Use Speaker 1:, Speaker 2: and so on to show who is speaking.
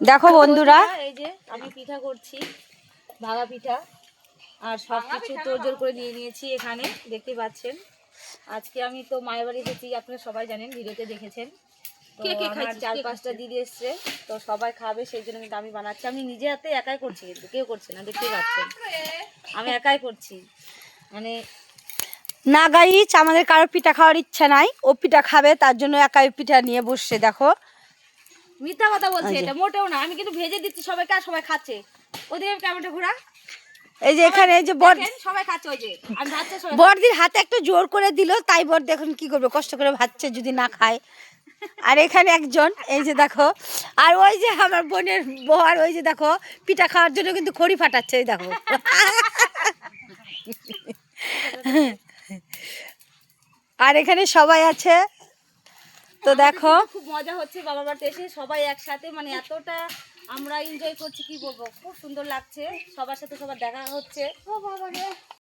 Speaker 1: দেখো বন্ধুরা,
Speaker 2: এই যে আমি পিঠা করছি, ভাঙা পিঠা, আর সব কিছু তোড়জোড় করে নিয়ে নিয়েছি এখানে, দেখতে পাচ্ছেন। আজকে আমি তো মায়ের বাড়ি এসেছি, আপনারা সবাই জানেন, ভিডিওতে দেখেছেন। তো আমার 4-5টা দিদি এসছে, তো সবাই খাবে, সেই জন্য কিন্তু আমি বানাচ্ছি। আমি নিজে হাতে একাই করছি, কিন্তু কেউ করছে না, দেখতেই পাচ্ছেন আমি একাই করছি। মানে
Speaker 1: না গাইজ, আমাদের কারোর পিঠা খাওয়ার ইচ্ছা নাই, ও পিঠা খাবে, তার জন্য একাই পিঠা নিয়ে বসছে। দেখো
Speaker 2: মিথ্যা কথা বলছে, এটা মোটেও না। আমি কিন্তু ভেজে দিচ্ছি সবাইকে, আর সবাই খাচ্ছে। ওদিকে ক্যামেরাটা ঘোরা,
Speaker 1: এই যে এখানে এই যে বর,
Speaker 2: সবাই খাচ্ছে। ওই যে আমি ভাজছে,
Speaker 1: বরদির হাতে একটু জোর করে দিল, তাই বর দেখুন কি করবে, কষ্ট করে ভাজছে যদি না খায়। আর এখানে একজন, এই যে দেখো, আর ওই যে আমার বোনের বর, ওই যে দেখো পিঠা খাওয়ার জন্য কিন্তু খড়ি ফাটাচ্ছে, এই দেখো। আর এখানে সবাই আছে, তো দেখো
Speaker 2: খুব মজা হচ্ছে বাবার বাড়িতে এসে সবাই একসাথে, মানে এতটা আমরা এনজয় করছি, কি বলবো, খুব সুন্দর লাগছে। সবার সাথে সবার দেখা হচ্ছে।